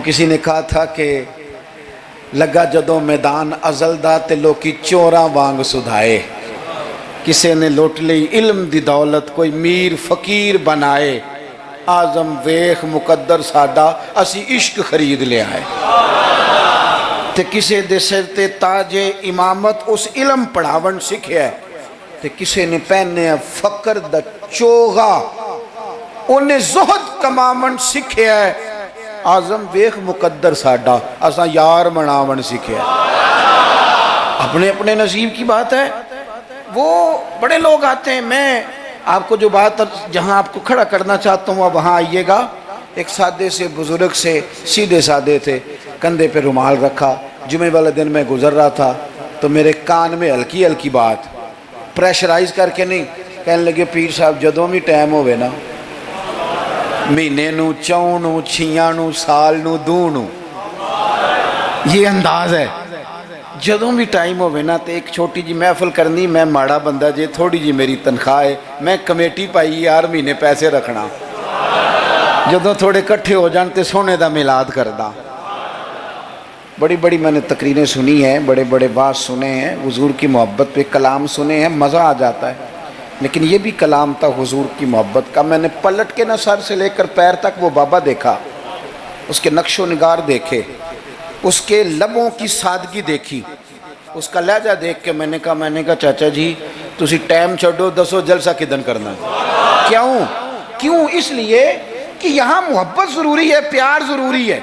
کسی نے کہا تھا کہ لگا جدوں میدان ازل دا تے لوکی چوراں وانگ سدھائے، کسی نے لوٹ لی علم دی دولت کوئی میر فقیر بنائے، آزم ویخ مقدر ساڈا اسی عشق خرید لے آئے۔ تے کسے دے سر تے تاج امامت اس علم پڑھاون سکھیا ہے، تے کسے نے پہنے فقر دا چوغا انہیں زہد کماون سکھیا ہے، آزم ویخ مقدر ساڈا اساں یار مناون سکھیا ہے۔ اپنے اپنے نصیب کی بات ہے۔ وہ بڑے لوگ آتے ہیں، میں آپ کو جو بات جہاں آپ کو کھڑا کرنا چاہتا ہوں وہاں آئیے گا۔ ایک سادے سے بزرگ سے سیدھے سادے تھے، کندھے پہ رومال رکھا، جمعے والے دن میں گزر رہا تھا تو میرے کان میں ہلکی ہلکی بات، پریشرائز کر کے نہیں، کہنے لگے پیر صاحب جدوں بھی ٹائم ہوئے نا، مہینے نو چون نو چھیاں نو سال نو دو نو، یہ انداز ہے، جدوں بھی ٹائم ہوئے نا تے ایک چھوٹی جی محفل کرنی، میں ماڑا بندہ جے تھوڑی جی میری تنخواہ ہے، میں کمیٹی پائی یار مہینے پیسے رکھنا، جدوں تھوڑے کٹھے ہو جان تے سونے دا میلاد کردہ۔ بڑی بڑی میں نے تقریریں سنی ہیں، بڑے بڑے باز سنے ہیں، حضور کی محبت پہ کلام سنے ہیں، مزہ آ جاتا ہے، لیکن یہ بھی کلام تھا حضور کی محبت کا۔ میں نے پلٹ کے نہ سر سے لے کر پیر تک وہ بابا دیکھا، اس کے نقش و نگار دیکھے، اس کے لبوں کی سادگی دیکھی، اس کا لہجہ دیکھ کے میں نے کہا چاچا جی تسی ٹائم چھڑو دسو جلسہ کدن کرنا ہے؟ کیوں؟ اس لیے کہ یہاں محبت ضروری ہے، پیار ضروری ہے،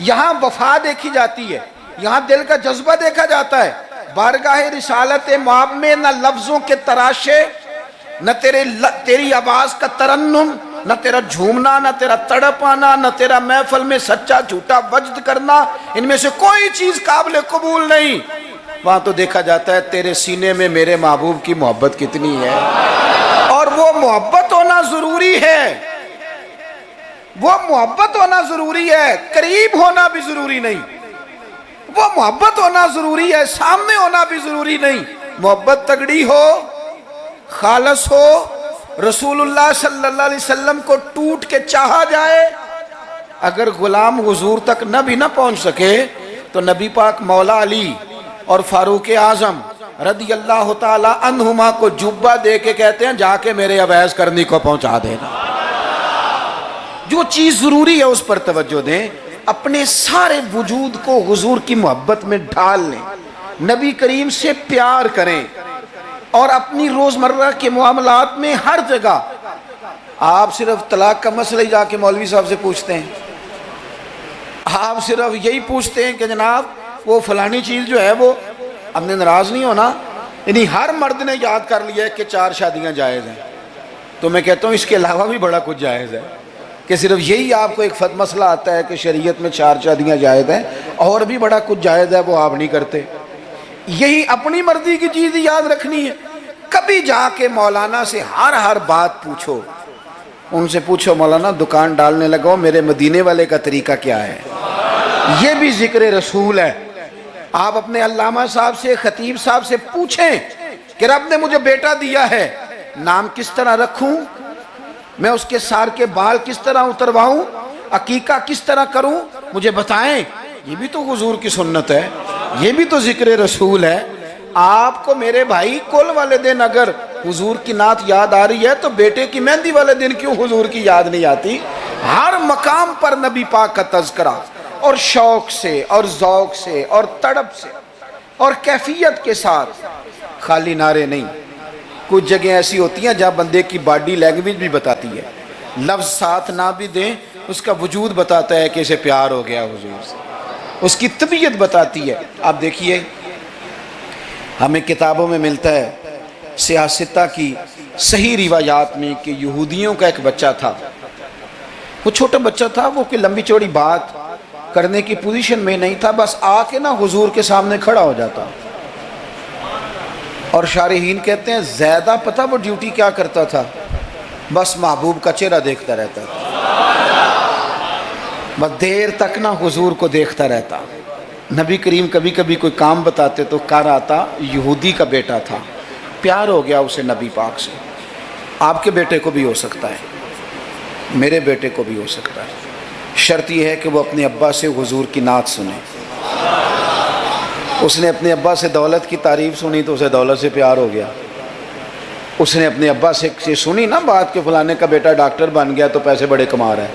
یہاں وفا دیکھی جاتی ہے، یہاں دل کا جذبہ دیکھا جاتا ہے۔ بارگاہ رسالت مآب میں نہ لفظوں کے تراشے، نہ تیری آواز کا ترنم، نہ تیرا جھومنا، نہ تیرا تڑپ آنا، نہ تیرا محفل میں سچا جھوٹا وجد کرنا، ان میں سے کوئی چیز قابل قبول نہیں۔ وہاں تو دیکھا جاتا ہے تیرے سینے میں میرے محبوب کی محبت کتنی ہے، اور وہ محبت ہونا ضروری ہے، وہ محبت ہونا ضروری ہے، قریب ہونا بھی ضروری نہیں، وہ محبت ہونا ضروری ہے، سامنے ہونا بھی ضروری نہیں۔ محبت تگڑی ہو، خالص ہو، رسول اللہ صلی اللہ علیہ وسلم کو ٹوٹ کے چاہا جائے، اگر غلام حضور تک نہ بھی نہ پہنچ سکے تو نبی پاک مولا علی اور فاروق اعظم رضی اللہ تعالی عنہما کو جبہ دے کے کہتے ہیں جا کے میرے اویس کرنی کو پہنچا دینا۔ جو چیز ضروری ہے اس پر توجہ دیں، اپنے سارے وجود کو حضور کی محبت میں ڈھال لیں، نبی کریم سے پیار کریں، اور اپنی روزمرہ کے معاملات میں ہر جگہ آپ صرف طلاق کا مسئلہ ہی جا کے مولوی صاحب سے پوچھتے ہیں، آپ صرف یہی پوچھتے ہیں کہ جناب وہ فلانی چیز جو ہے وہ ہم نے ناراض نہیں ہونا، یعنی ہر مرد نے یاد کر لیا ہے کہ 4 شادیاں جائز ہیں، تو میں کہتا ہوں اس کے علاوہ بھی بڑا کچھ جائز ہے، کہ صرف یہی آپ کو ایک مسئلہ آتا ہے کہ شریعت میں 4 شادیاں جائز ہیں، اور بھی بڑا کچھ جائز ہے وہ آپ نہیں کرتے۔ یہی اپنی مرضی کی چیز یاد رکھنی ہے۔ کبھی جا کے مولانا سے ہر بات پوچھو، ان سے پوچھو مولانا دکان ڈالنے لگو میرے مدینے والے کا طریقہ کیا ہے، یہ بھی ذکر رسول ہے۔ آپ اپنے علامہ صاحب سے، خطیب صاحب سے پوچھیں کہ رب نے مجھے بیٹا دیا ہے، نام کس طرح رکھوں، میں اس کے سار کے بال کس طرح اترواؤں، عقیقہ کس طرح کروں، مجھے بتائیں۔ یہ بھی تو حضور کی سنت ہے، یہ بھی تو ذکر رسول ہے۔ آپ کو میرے بھائی کل والے دن اگر حضور کی نعت یاد آ رہی ہے تو بیٹے کی مہندی والے دن کیوں حضور کی یاد نہیں آتی؟ ہر مقام پر نبی پاک کا تذکرہ، اور شوق سے اور ذوق سے اور تڑپ سے اور کیفیت کے ساتھ، خالی نعرے نہیں۔ کچھ جگہیں ایسی ہوتی ہیں جہاں بندے کی باڈی لینگویج بھی بتاتی ہے، لفظ ساتھ نہ بھی دیں اس کا وجود بتاتا ہے کہ اسے پیار ہو گیا حضور سے، اس کی طبیعت بتاتی ہے۔ آپ دیکھیے ہمیں کتابوں میں ملتا ہے سیاستہ کی صحیح روایات میں کہ یہودیوں کا ایک بچہ تھا، وہ چھوٹا بچہ تھا، وہ کوئی لمبی چوڑی بات کرنے کی پوزیشن میں نہیں تھا، بس آ کے نا حضور کے سامنے کھڑا ہو جاتا، اور شارحین کہتے ہیں زیادہ پتہ وہ ڈیوٹی کیا کرتا تھا، بس محبوب کا چہرہ دیکھتا رہتا تھا، بس دیر تک نا حضور کو دیکھتا رہتا۔ نبی کریم کبھی کبھی کوئی کام بتاتے تو کر آتا، یہودی کا بیٹا تھا، پیار ہو گیا اسے نبی پاک سے۔ آپ کے بیٹے کو بھی ہو سکتا ہے، میرے بیٹے کو بھی ہو سکتا ہے۔ شرط یہ ہے کہ وہ اپنے ابا سے حضور کی نعت سنے. اس نے اپنے ابا سے دولت کی تعریف سنی تو اسے دولت سے پیار ہو گیا. اس نے اپنے ابا سے سنی نا بات کہ فلانے کا بیٹا ڈاکٹر بن گیا تو پیسے بڑے کما رہا ہے،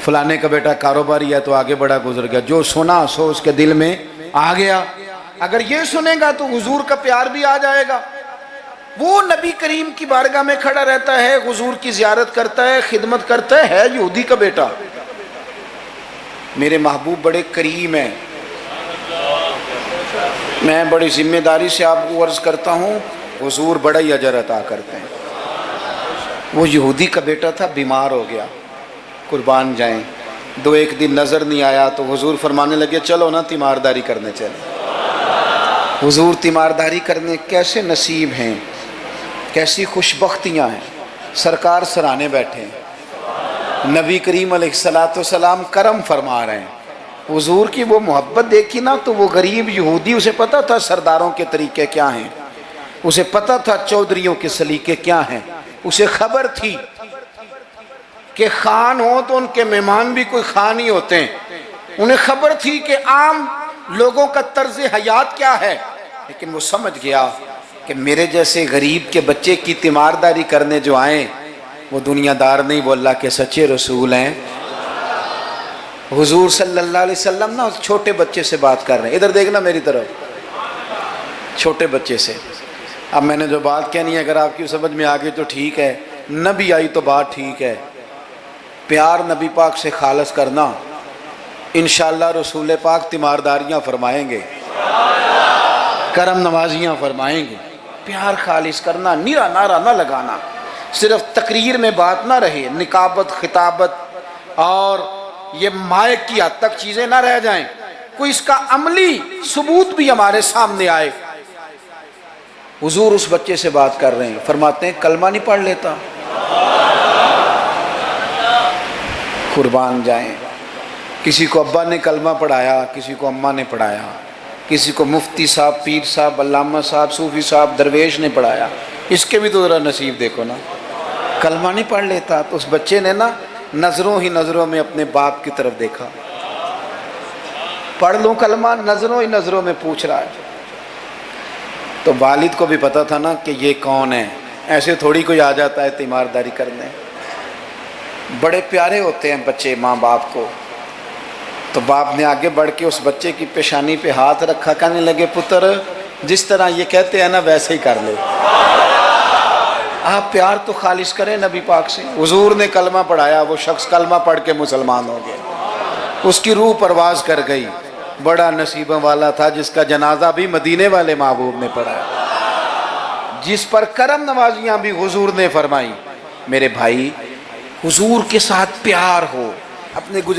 فلانے کا بیٹا کاروباری ہے تو آگے بڑا گزر گیا. جو سنا سو اس کے دل میں آ گیا. اگر یہ سنے گا تو حضور کا پیار بھی آ جائے گا. وہ نبی کریم کی بارگاہ میں کھڑا رہتا ہے، حضور کی زیارت کرتا ہے، خدمت کرتا ہے یہودی کا بیٹا. میرے محبوب بڑے کریم ہیں. میں بڑی ذمہ داری سے آپ کو عرض کرتا ہوں، حضور بڑا ہی اجر عطا کرتے ہیں. وہ یہودی کا بیٹا تھا، بیمار ہو گیا، قربان جائیں. دو ایک دن نظر نہیں آیا تو حضور فرمانے لگے چلو نا تیمارداری کرنے چلے. حضور تیمارداری کرنے کیسے نصیب ہیں، کیسی خوش بختیاں ہیں. سرکار سرانے بیٹھے ہیں، نبی کریم علیہ السلام کرم فرما رہے ہیں. حضور کی وہ محبت دیکھی نا تو وہ غریب یہودی، اسے پتا تھا سرداروں کے طریقے کیا ہیں، اسے پتا تھا چودھریوں کے سلیقے کیا ہیں. اسے خبر تھی کہ خان ہو تو ان کے مہمان بھی کوئی خان ہی ہوتے ہیں. انہیں خبر تھی کہ عام لوگوں کا طرز حیات کیا ہے. لیکن وہ سمجھ گیا کہ میرے جیسے غریب کے بچے کی تیمارداری کرنے جو آئیں وہ دنیا دار نہیں، وہ اللہ کے سچے رسول ہیں. حضور صلی اللہ علیہ وسلم نا اس چھوٹے بچے سے بات کر رہے ہیں. ادھر دیکھنا میری طرف، چھوٹے بچے سے. اب میں نے جو بات کہنی ہے اگر آپ کی سمجھ میں آ گئی تو ٹھیک ہے، نہ بھی آئی تو بات ٹھیک ہے. پیار نبی پاک سے خالص کرنا، انشاءاللہ رسول پاک تیمارداریاں فرمائیں گے، کرم نوازیاں فرمائیں گے. پیار خالص کرنا، نیرا نعرہ نہ لگانا، صرف تقریر میں بات نہ رہے، نکابت خطابت اور یہ مائک کی حد تک چیزیں نہ رہ جائیں، کوئی اس کا عملی ثبوت بھی ہمارے سامنے آئے. حضور اس بچے سے بات کر رہے ہیں، فرماتے ہیں کلمہ نہیں پڑھ لیتا. قربان جائیں. کسی کو ابا نے کلمہ پڑھایا، کسی کو اماں نے پڑھایا، کسی کو مفتی صاحب، پیر صاحب، علامہ صاحب، صوفی صاحب، درویش نے پڑھایا. اس کے بھی تو ذرا نصیب دیکھو نا. کلمہ نہیں پڑھ لیتا تو اس بچے نے نا نظروں ہی نظروں میں اپنے باپ کی طرف دیکھا. پڑھ لوں کلمہ، نظروں ہی نظروں میں پوچھ رہا ہے. تو والد کو بھی پتا تھا نا کہ یہ کون ہے، ایسے تھوڑی کوئی آ جاتا ہے تیمارداری کرنے. بڑے پیارے ہوتے ہیں بچے ماں باپ کو. تو باپ نے آگے بڑھ کے اس بچے کی پیشانی پہ ہاتھ رکھا، کہنے لگے پتر جس طرح یہ کہتے ہیں نا ویسے ہی کر لے. آپ پیار تو خالص کریں نبی پاک سے. حضور نے کلمہ پڑھایا، وہ شخص کلمہ پڑھ کے مسلمان ہو گیا، اس کی روح پرواز کر گئی. بڑا نصیبہ والا تھا جس کا جنازہ بھی مدینے والے محبوب نے پڑھا، جس پر کرم نوازیاں بھی حضور نے فرمائی. میرے بھائی، حضور کے ساتھ پیار ہو. اپنے گزر